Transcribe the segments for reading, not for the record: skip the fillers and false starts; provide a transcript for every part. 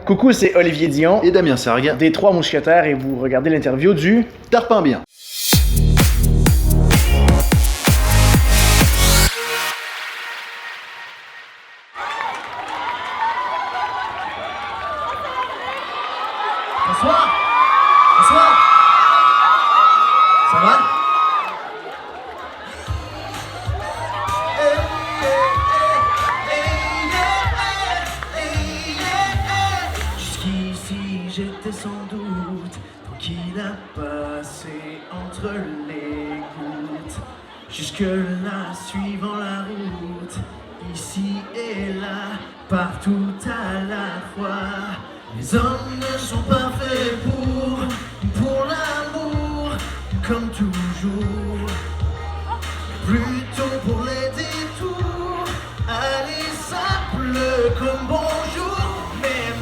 Coucou, c'est Olivier Dion Et Damien Sargue des Trois Mousquetaires et vous regardez l'interview du Tarpin bien. Bonsoir. Bonsoir. Ça va? Jusqu'ici j'étais sans doute tranquille à passer entre les gouttes. Jusque-là suivant la route, ici et là, partout à la fois. Les hommes ne sont pas faits pour l'amour, comme toujours. Plutôt pour les détours, allez simple comme bonjour. Mais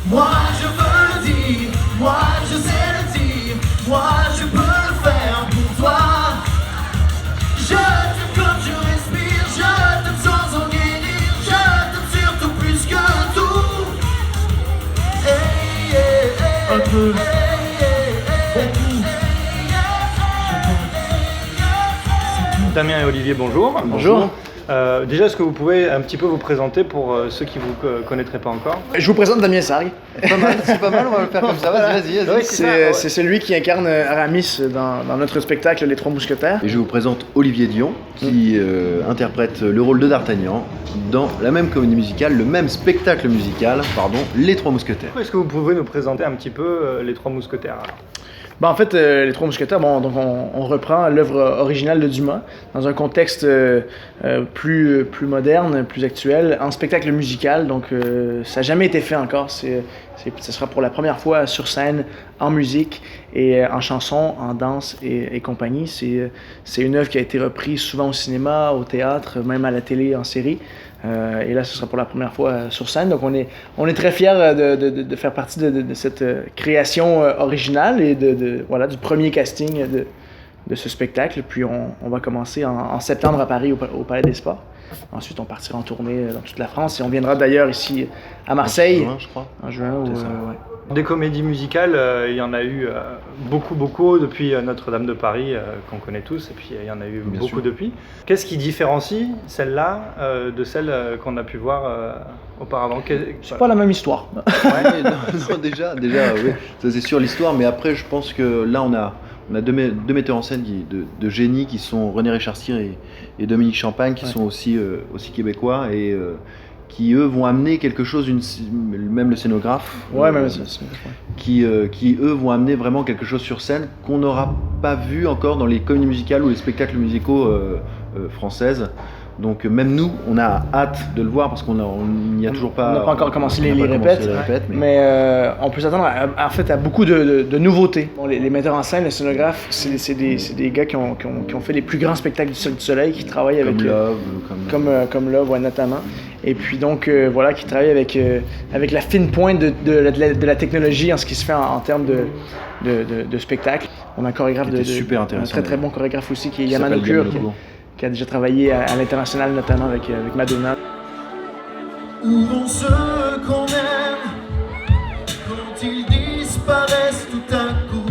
moi je veux le dire, moi je sais le dire, moi je peux le faire pour toi. Je t'aime comme je respire, je t'aime sans en guérir, je t'aime surtout plus que tout. Hey, hey, hey, un peu, beaucoup. Damien et Olivier, bonjour. Bonjour. Déjà, est-ce que vous pouvez un petit peu vous présenter pour ceux qui ne vous connaîtraient pas encore? Je vous présente Damien Sargue. C'est pas mal, on va le faire comme ça. Vas-y. Ouais, C'est celui qui incarne Aramis dans notre spectacle Les Trois Mousquetaires. Et je vous présente Olivier Dion, qui interprète le rôle de D'Artagnan dans la même comédie musicale, le même spectacle musical, Les Trois Mousquetaires. Est-ce que vous pouvez nous présenter un petit peu les Trois Mousquetaires alors? En fait, Les Trois Mousquetaires, donc on reprend l'œuvre originale de Dumas dans un contexte plus moderne, plus actuel, en spectacle musical. Donc, ça n'a jamais été fait encore. Ce sera pour la première fois sur scène, en musique et en chanson, en danse et compagnie. C'est une œuvre qui a été reprise souvent au cinéma, au théâtre, même à la télé, en série. Et là, ce sera pour la première fois sur scène. Donc, on est très fiers de faire partie de cette création originale et du premier casting de ce spectacle. Puis, on va commencer en septembre à Paris, au Palais des Sports. Ensuite, on partira en tournée dans toute la France et on viendra d'ailleurs ici à Marseille. En juin, je crois. En juin, ouais. Des comédies musicales, il y en a eu beaucoup depuis Notre-Dame de Paris, qu'on connaît tous, et puis il y en a eu Bien beaucoup sûr. depuis. Qu'est-ce qui différencie celle-là de celle qu'on a pu voir auparavant? C'est pas la même histoire. Ouais, non, déjà, oui, ça c'est sûr l'histoire, mais après je pense que là on a deux metteurs en scène de génie qui sont René Réchartier et Dominique Champagne, qui sont aussi québécois et qui eux vont amener quelque chose, même le scénographe, qui eux vont amener vraiment quelque chose sur scène qu'on n'aura pas vu encore dans les comédies musicales ou les spectacles musicaux françaises. Donc même nous, on a hâte de le voir parce qu'on n'y a toujours pas. On n'a pas encore commencé les répètes. répètes, mais on peut s'attendre à beaucoup de nouveautés. Bon, les metteurs en scène, les scénographes, c'est des gars qui ont fait les plus grands spectacles du Cirque du Soleil, qui travaillent avec Love, comme Love, ouais, notamment. Et puis donc qui travaillent avec la fine pointe de la technologie en ce qui se fait en termes de spectacle. On a un chorégraphe super intéressant, un très bon chorégraphe aussi qui est qui Yaman s'appelle Okur, Yaman Okur. qui a déjà travaillé à l'international, notamment avec Madonna. Où vont ceux qu'on aime quand ils disparaissent tout à coup?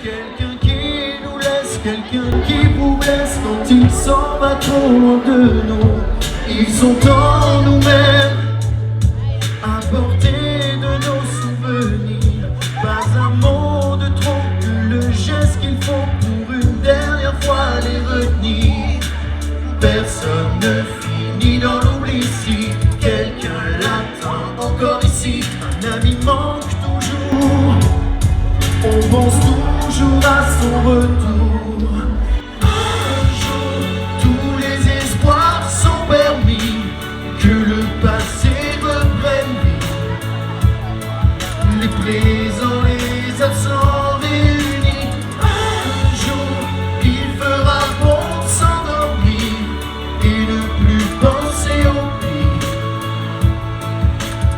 Quelqu'un qui nous laisse, quelqu'un qui vous blesse quand il s'en va trop loin de nous. Ils sont en nous-mêmes, à portée de nos souvenirs. Pas un mot de trop, que le geste qu'il faut pour une dernière fois les retenir. Personne ne finit dans l'oubli ici. Quelqu'un l'attend encore ici. Un ami manque toujours. On pense toujours à son retour. Un jour, tous les espoirs sont permis. Que le passé reprenne vie. Les présents, les absents réunis. Un jour, il fera bon de s'endormir et ne plus penser au pire.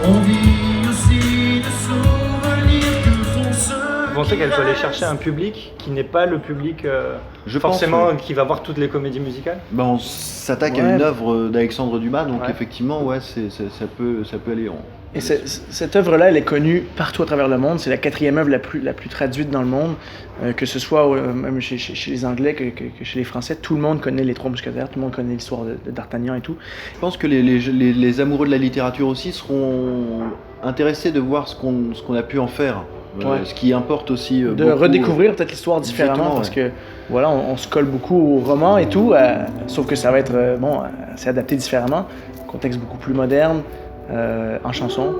On vit aussi de souvenirs que font ceux Vont pensez qu'elle peut aller chercher un public qui n'est pas le public Je forcément pense, qui va voir toutes les comédies musicales? Ben, on s'attaque à Ouais. une œuvre d'Alexandre Dumas, donc Ouais. effectivement, ouais, ça peut aller. Et cette œuvre-là, elle est connue partout à travers le monde. C'est la 4e œuvre la plus traduite dans le monde, que ce soit même chez les Anglais que chez les Français. Tout le monde connaît les Trois Mousquetaires, tout le monde connaît l'histoire de D'Artagnan et tout. Je pense que les amoureux de la littérature aussi seront intéressés de voir ce qu'on a pu en faire. Ouais. Ce qui importe aussi De beaucoup. redécouvrir peut-être l'histoire différemment, Exactement, parce que voilà, on se colle beaucoup au roman et tout, sauf que ça va être c'est adapté différemment, contexte beaucoup plus moderne, en chanson,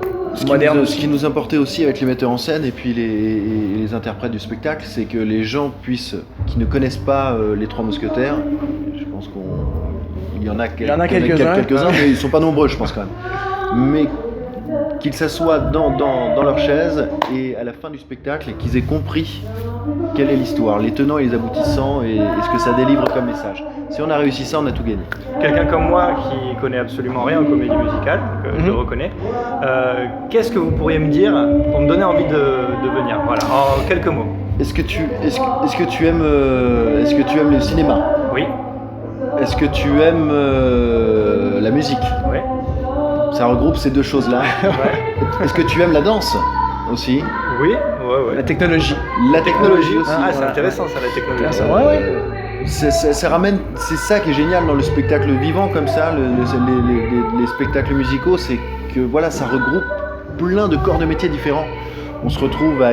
moderne Ce qui nous importait aussi avec les metteurs en scène et puis les interprètes du spectacle, c'est que les gens qui ne connaissent pas les Trois Mousquetaires, je pense qu'il y en a quelques-uns, mais ils sont pas nombreux, je pense quand même. Mais qu'ils s'assoient dans leur chaise et à la fin du spectacle et qu'ils aient compris quelle est l'histoire, les tenants et les aboutissants et ce que ça délivre comme message. Si on a réussi ça, on a tout gagné. Quelqu'un comme moi qui connaît absolument rien en comédie musicale, donc, je le reconnais, qu'est-ce que vous pourriez me dire pour me donner envie de venir? Voilà, en quelques mots. Est-ce que tu aimes le cinéma? Oui, Est-ce que tu aimes la musique? oui, Ça regroupe ces deux choses-là. ouais. Est-ce que tu aimes la danse aussi? Oui, ouais. la technologie. La technologie aussi. Ah, c'est voilà. intéressant ça, la technologie. Intéressant. Ouais. Ça ramène, c'est ça qui est génial dans le spectacle vivant comme ça, les spectacles musicaux, c'est que voilà, ça regroupe plein de corps de métiers différents. On se retrouve à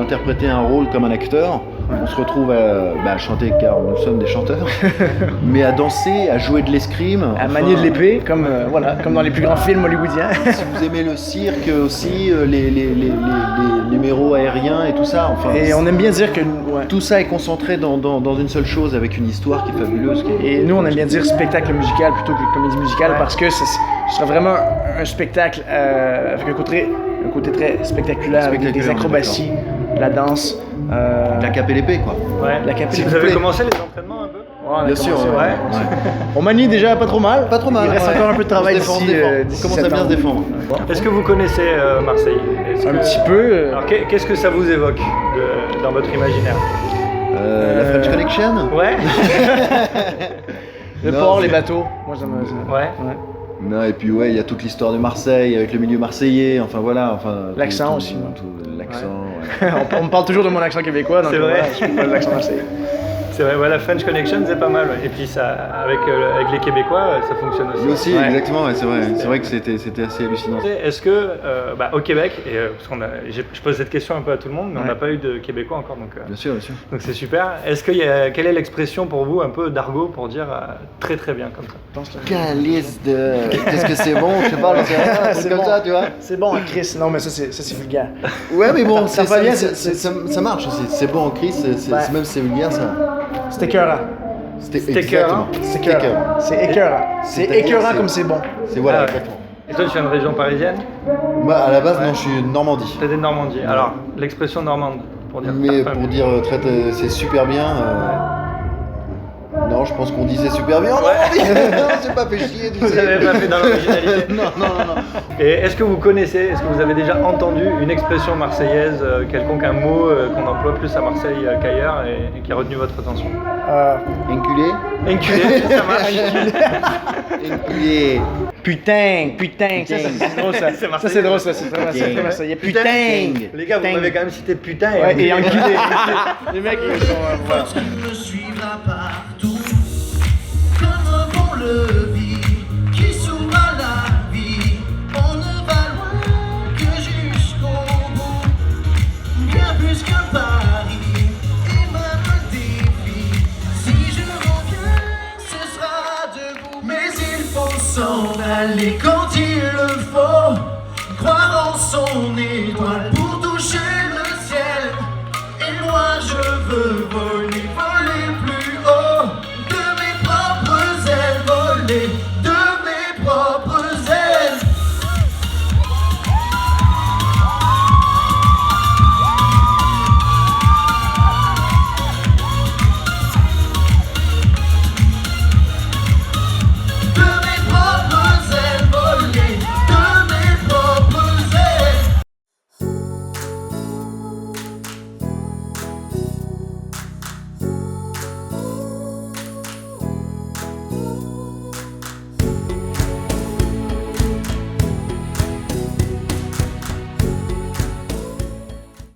interpréter un rôle comme un acteur, on se retrouve à chanter car nous sommes des chanteurs, mais à danser, à jouer de l'escrime, À manier de l'épée, comme dans les plus grands films hollywoodiens. Si vous aimez le cirque aussi, les numéros aériens et tout ça, enfin. Et on aime bien dire que ouais. Tout ça est concentré dans une seule chose avec une histoire qui est fabuleuse. Et nous, on aime bien dire spectacle musical plutôt que comédie musicale, Ouais. parce que ce sera vraiment un spectacle avec un côté très spectaculaire, avec des Spectaculaire, acrobaties, la danse. La cape et l'épée quoi. Ouais. La capitale. Si vous avez commencé les entraînements un peu? Ouais, on a Bien sûr, commencé, ouais. On manie déjà pas trop mal. Pas trop mal. Il reste ouais. encore un peu de travail On se d'ici. défend, on d'ici commence à bien se septembre. défendre. Est-ce que vous connaissez Marseille? Un petit peu. Alors qu'est-ce que ça vous évoque dans votre imaginaire? La French Connection. Ouais. Le Non, port, c'est- les bateaux. Moi, ça me. Ouais. Non, et puis ouais, il y a toute l'histoire de Marseille avec le milieu marseillais, enfin voilà, L'accent aussi, non? L'accent. On me parle toujours de mon accent québécois, donc C'est vrai. voilà, je peux pas l'accent marseillais. C'est vrai, la French Connection c'est pas mal. Ouais. Et puis ça, avec les Québécois, ça fonctionne aussi. Lui aussi, Ouais. exactement, ouais, c'est vrai. C'est vrai que c'était assez hallucinant. Est-ce que au Québec, et parce je pose cette question un peu à tout le monde, mais on Ouais. n'a pas eu de Québécois encore, donc Bien sûr, bien sûr. c'est super. Quelle est l'expression pour vous un peu d'argot pour dire très très bien comme ça? Je pense que- Calice de. Qu'est-ce que c'est bon, je sais pas, C'est comme bon. ça, tu vois. C'est bon, Chris. Non, mais ça, c'est vulgaire. Ouais, mais bon, Ça ça, va bien, ça marche, c'est bon en crise, Ouais. même si c'est vulgaire, ça. C'est écœurant. C'est Exactement. C'est écœurant. C'est écœurant. C'est C'est-à-dire, écœurant c'est- comme c'est bon. C'est voilà, Ah ouais. exactement. Et toi, tu viens de région parisienne? Moi, à la base, non, je suis de Normandie. T'es de Normandie. Alors, l'expression normande pour dire. Mais parfum. pour dire c'est super bien. Non, je pense qu'on disait super bien. Non, c'est pas fait chier. Vous n'avez pas fait dans l'originalité. Non. Et est-ce que vous avez déjà entendu une expression marseillaise quelconque, un mot qu'on emploie plus à Marseille qu'ailleurs et qui a retenu votre attention? Enculé. Enculé, ça marche. Enculé. Putain. Ça, c'est drôle, ça. C'est Ça, c'est drôle, ça. C'est très marseillais. Putain. Les gars, vous Putain. m'avez quand même cité putain Ouais, et enculé. enculé. Les mecs, ils sont. Voilà. Parce qu'il me suivra partout, comme un bon levier qui s'ouvre à la vie. On ne va loin que jusqu'au bout, bien plus qu'un pari et même un défi. Si je reviens, ce sera debout. Mais il faut s'en aller quand il le faut, croire en son étoile.